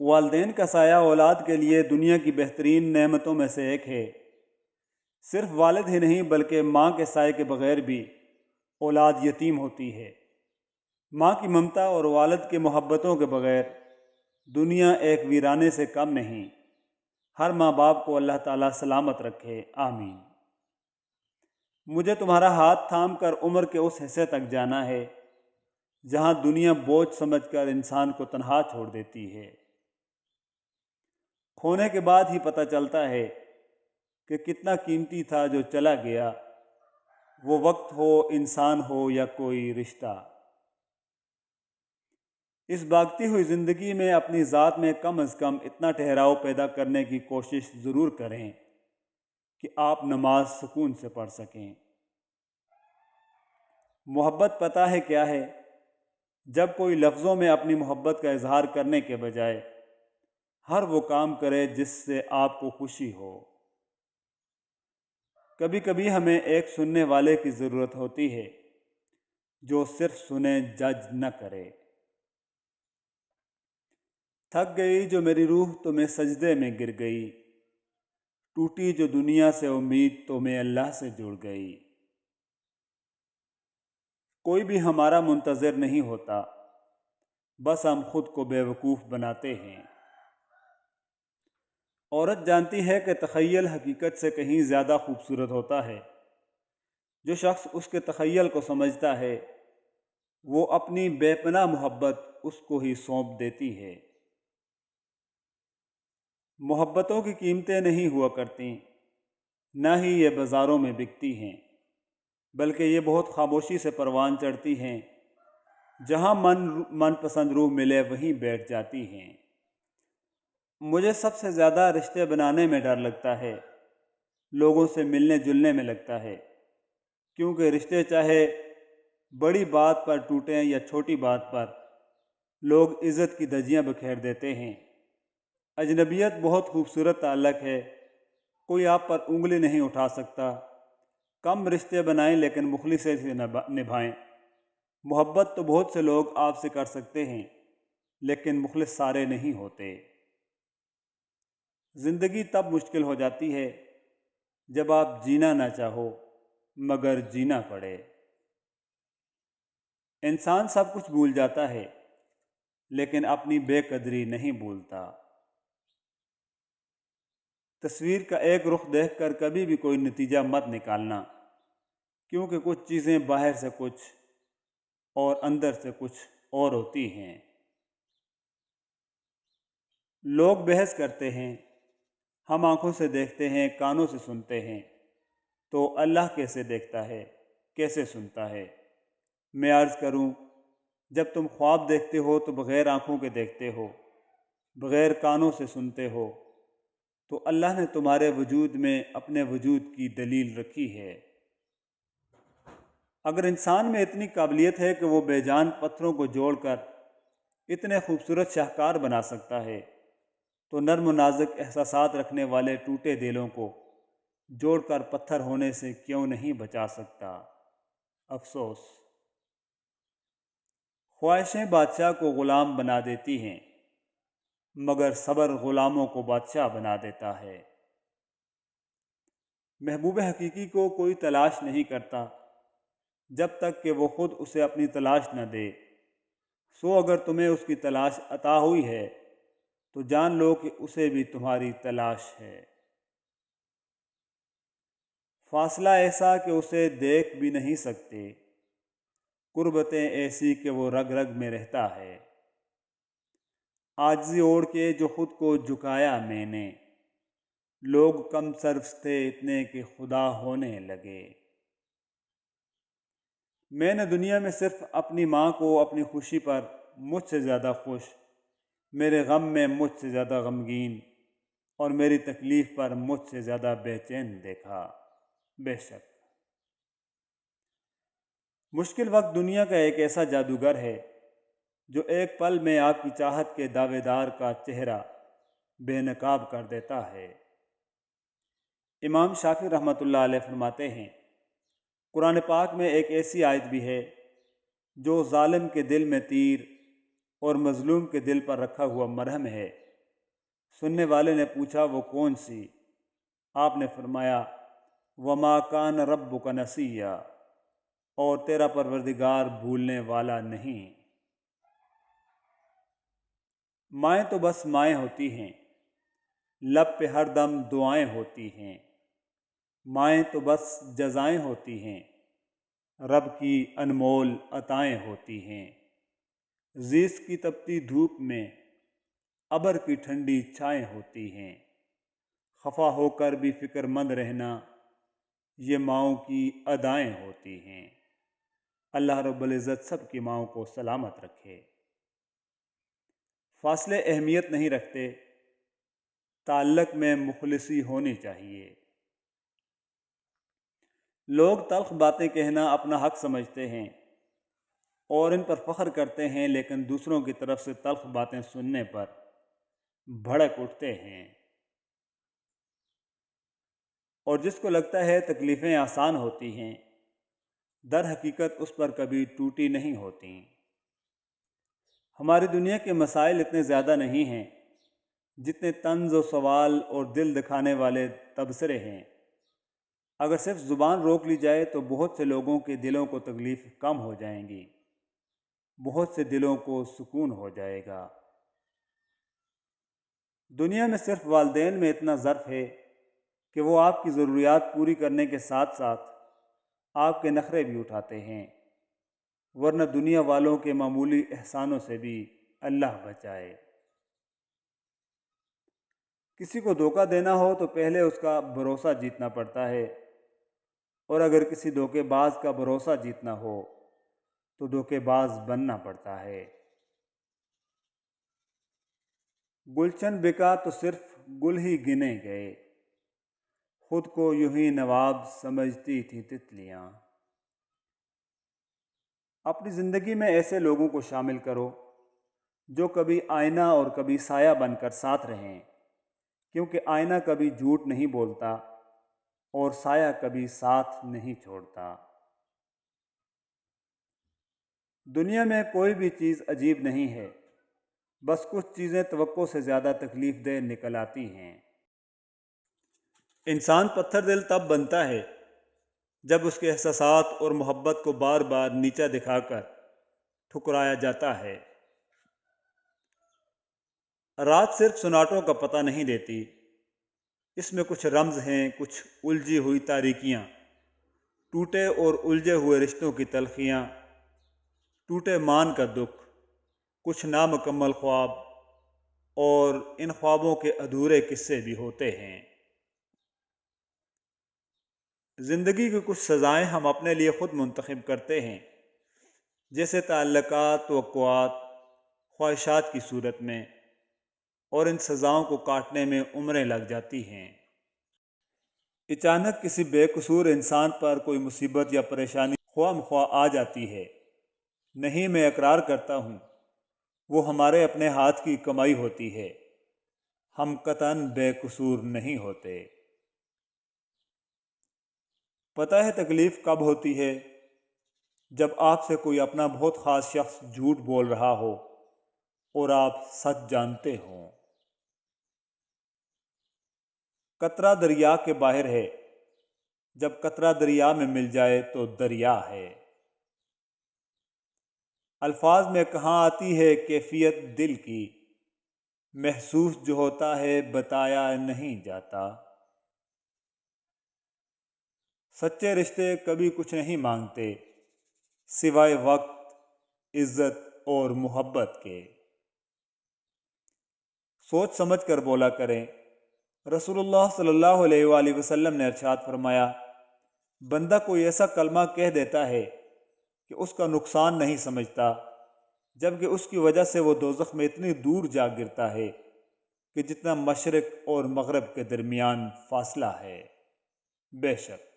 والدین کا سایہ اولاد کے لیے دنیا کی بہترین نعمتوں میں سے ایک ہے۔ صرف والد ہی نہیں بلکہ ماں کے سائے کے بغیر بھی اولاد یتیم ہوتی ہے۔ ماں کی ممتا اور والد کی محبتوں کے بغیر دنیا ایک ویرانے سے کم نہیں۔ ہر ماں باپ کو اللہ تعالیٰ سلامت رکھے، آمین۔ مجھے تمہارا ہاتھ تھام کر عمر کے اس حصے تک جانا ہے جہاں دنیا بوجھ سمجھ کر انسان کو تنہا چھوڑ دیتی ہے۔ کھونے کے بعد ہی پتہ چلتا ہے کہ کتنا قیمتی تھا جو چلا گیا، وہ وقت ہو، انسان ہو یا کوئی رشتہ۔ اس بھاگتی ہوئی زندگی میں اپنی ذات میں کم از کم اتنا ٹھہراؤ پیدا کرنے کی کوشش ضرور کریں کہ آپ نماز سکون سے پڑھ سکیں۔ محبت پتہ ہے کیا ہے؟ جب کوئی لفظوں میں اپنی محبت کا اظہار کرنے کے بجائے ہر وہ کام کرے جس سے آپ کو خوشی ہو۔ کبھی کبھی ہمیں ایک سننے والے کی ضرورت ہوتی ہے جو صرف سنے، جج نہ کرے۔ تھک گئی جو میری روح تو میں سجدے میں گر گئی، ٹوٹی جو دنیا سے امید تو میں اللہ سے جڑ گئی۔ کوئی بھی ہمارا منتظر نہیں ہوتا، بس ہم خود کو بے وقوف بناتے ہیں۔ عورت جانتی ہے کہ تخیل حقیقت سے کہیں زیادہ خوبصورت ہوتا ہے۔ جو شخص اس کے تخیل کو سمجھتا ہے وہ اپنی بے پناہ محبت اس کو ہی سونپ دیتی ہے۔ محبتوں کی قیمتیں نہیں ہوا کرتی، نہ ہی یہ بازاروں میں بکتی ہیں، بلکہ یہ بہت خاموشی سے پروان چڑھتی ہیں۔ جہاں من پسند روح ملے وہیں بیٹھ جاتی ہیں۔ مجھے سب سے زیادہ رشتے بنانے میں ڈر لگتا ہے، لوگوں سے ملنے جلنے میں لگتا ہے، کیونکہ رشتے چاہے بڑی بات پر ٹوٹیں یا چھوٹی بات پر، لوگ عزت کی دھجیاں بکھیر دیتے ہیں۔ اجنبیت بہت خوبصورت تعلق ہے، کوئی آپ پر انگلی نہیں اٹھا سکتا۔ کم رشتے بنائیں لیکن مخلصی سے نبھائیں۔ محبت تو بہت سے لوگ آپ سے کر سکتے ہیں، لیکن مخلص سارے نہیں ہوتے۔ زندگی تب مشکل ہو جاتی ہے جب آپ جینا نہ چاہو مگر جینا پڑے۔ انسان سب کچھ بھول جاتا ہے لیکن اپنی بے قدری نہیں بھولتا۔ تصویر کا ایک رخ دیکھ کر کبھی بھی کوئی نتیجہ مت نکالنا، کیونکہ کچھ چیزیں باہر سے کچھ اور اندر سے کچھ اور ہوتی ہیں۔ لوگ بحث کرتے ہیں، ہم آنکھوں سے دیکھتے ہیں، کانوں سے سنتے ہیں، تو اللہ کیسے دیکھتا ہے، کیسے سنتا ہے؟ میں عرض کروں، جب تم خواب دیکھتے ہو تو بغیر آنکھوں کے دیکھتے ہو، بغیر کانوں سے سنتے ہو، تو اللہ نے تمہارے وجود میں اپنے وجود کی دلیل رکھی ہے۔ اگر انسان میں اتنی قابلیت ہے کہ وہ بے جان پتھروں کو جوڑ کر اتنے خوبصورت شاہکار بنا سکتا ہے، تو نرم و نازک احساسات رکھنے والے ٹوٹے دلوں کو جوڑ کر پتھر ہونے سے کیوں نہیں بچا سکتا؟ افسوس! خواہشیں بادشاہ کو غلام بنا دیتی ہیں، مگر صبر غلاموں کو بادشاہ بنا دیتا ہے۔ محبوب حقیقی کو کوئی تلاش نہیں کرتا جب تک کہ وہ خود اسے اپنی تلاش نہ دے۔ سو اگر تمہیں اس کی تلاش عطا ہوئی ہے تو جان لو کہ اسے بھی تمہاری تلاش ہے۔ فاصلہ ایسا کہ اسے دیکھ بھی نہیں سکتے، قربتیں ایسی کہ وہ رگ رگ میں رہتا ہے۔ عاجزی اوڑھ کے جو خود کو جھکایا میں نے، لوگ کم صرف تھے اتنے کہ خدا ہونے لگے۔ میں نے دنیا میں صرف اپنی ماں کو اپنی خوشی پر مجھ سے زیادہ خوش، میرے غم میں مجھ سے زیادہ غمگین اور میری تکلیف پر مجھ سے زیادہ بے چین دیکھا۔ بے شک مشکل وقت دنیا کا ایک ایسا جادوگر ہے جو ایک پل میں آپ کی چاہت کے دعوے دار کا چہرہ بے نقاب کر دیتا ہے۔ امام شافعی رحمۃ اللہ علیہ فرماتے ہیں، قرآن پاک میں ایک ایسی آیت بھی ہے جو ظالم کے دل میں تیر اور مظلوم کے دل پر رکھا ہوا مرہم ہے۔ سننے والے نے پوچھا وہ کون سی؟ آپ نے فرمایا وما کان ربک نسیا، اور تیرا پروردگار بھولنے والا نہیں۔ مائیں تو بس مائیں ہوتی ہیں، لب پہ ہر دم دعائیں ہوتی ہیں۔ مائیں تو بس جزائیں ہوتی ہیں، رب کی انمول عطائیں ہوتی ہیں۔ زیست کی تپتی دھوپ میں ابر کی ٹھنڈی چھائیں ہوتی ہیں۔ خفا ہو کر بھی فکر مند رہنا، یہ ماؤں کی ادائیں ہوتی ہیں۔ اللہ رب العزت سب کی ماؤں کو سلامت رکھے۔ فاصلے اہمیت نہیں رکھتے، تعلق میں مخلصی ہونی چاہیے۔ لوگ تلخ باتیں کہنا اپنا حق سمجھتے ہیں اور ان پر فخر کرتے ہیں، لیکن دوسروں کی طرف سے تلخ باتیں سننے پر بھڑک اٹھتے ہیں، اور جس کو لگتا ہے تکلیفیں آسان ہوتی ہیں، در حقیقت اس پر کبھی ٹوٹی نہیں ہوتی۔ ہماری دنیا کے مسائل اتنے زیادہ نہیں ہیں جتنے طنز و سوال اور دل دکھانے والے تبصرے ہیں۔ اگر صرف زبان روک لی جائے تو بہت سے لوگوں کے دلوں کو تکلیف کم ہو جائیں گی، بہت سے دلوں کو سکون ہو جائے گا۔ دنیا میں صرف والدین میں اتنا ظرف ہے کہ وہ آپ کی ضروریات پوری کرنے کے ساتھ ساتھ آپ کے نخرے بھی اٹھاتے ہیں، ورنہ دنیا والوں کے معمولی احسانوں سے بھی اللہ بچائے۔ کسی کو دھوکہ دینا ہو تو پہلے اس کا بھروسہ جیتنا پڑتا ہے، اور اگر کسی دھوکے باز کا بھروسہ جیتنا ہو تو دھوکے باز بننا پڑتا ہے۔ گلشن بکا تو صرف گل ہی گنے گئے، خود کو یوں ہی نواب سمجھتی تھی تتلیاں۔ اپنی زندگی میں ایسے لوگوں کو شامل کرو جو کبھی آئینہ اور کبھی سایہ بن کر ساتھ رہیں، کیونکہ آئینہ کبھی جھوٹ نہیں بولتا اور سایہ کبھی ساتھ نہیں چھوڑتا۔ دنیا میں کوئی بھی چیز عجیب نہیں ہے، بس کچھ چیزیں توقع سے زیادہ تکلیف دہ نکل آتی ہیں۔ انسان پتھر دل تب بنتا ہے جب اس کے احساسات اور محبت کو بار بار نیچا دکھا کر ٹھکرایا جاتا ہے۔ رات صرف سناٹوں کا پتہ نہیں دیتی، اس میں کچھ رمز ہیں، کچھ الجھی ہوئی تاریکیاں، ٹوٹے اور الجھے ہوئے رشتوں کی تلخیاں، ٹوٹے مان کا دکھ، کچھ نامکمل خواب، اور ان خوابوں کے ادھورے قصے بھی ہوتے ہیں۔ زندگی کی کچھ سزائیں ہم اپنے لیے خود منتخب کرتے ہیں، جیسے تعلقات، توقعات، خواہشات کی صورت میں، اور ان سزاؤں کو کاٹنے میں عمریں لگ جاتی ہیں۔ اچانک کسی بے قصور انسان پر کوئی مصیبت یا پریشانی خواہ مخواہ آ جاتی ہے۔ نہیں، میں اقرار کرتا ہوں، وہ ہمارے اپنے ہاتھ کی کمائی ہوتی ہے، ہم قطعاً بے قصور نہیں ہوتے۔ پتہ ہے تکلیف کب ہوتی ہے؟ جب آپ سے کوئی اپنا بہت خاص شخص جھوٹ بول رہا ہو اور آپ سچ جانتے ہوں۔ قطرہ دریا کے باہر ہے، جب قطرہ دریا میں مل جائے تو دریا ہے۔ الفاظ میں کہاں آتی ہے کیفیت دل کی، محسوس جو ہوتا ہے بتایا نہیں جاتا۔ سچے رشتے کبھی کچھ نہیں مانگتے سوائے وقت، عزت اور محبت کے۔ سوچ سمجھ کر بولا کریں۔ رسول اللہ صلی اللہ علیہ وآلہ وسلم نے ارشاد فرمایا، بندہ کوئی ایسا کلمہ کہہ دیتا ہے کہ اس کا نقصان نہیں سمجھتا، جبکہ اس کی وجہ سے وہ دوزخ میں اتنی دور جا گرتا ہے کہ جتنا مشرق اور مغرب کے درمیان فاصلہ ہے۔ بے شک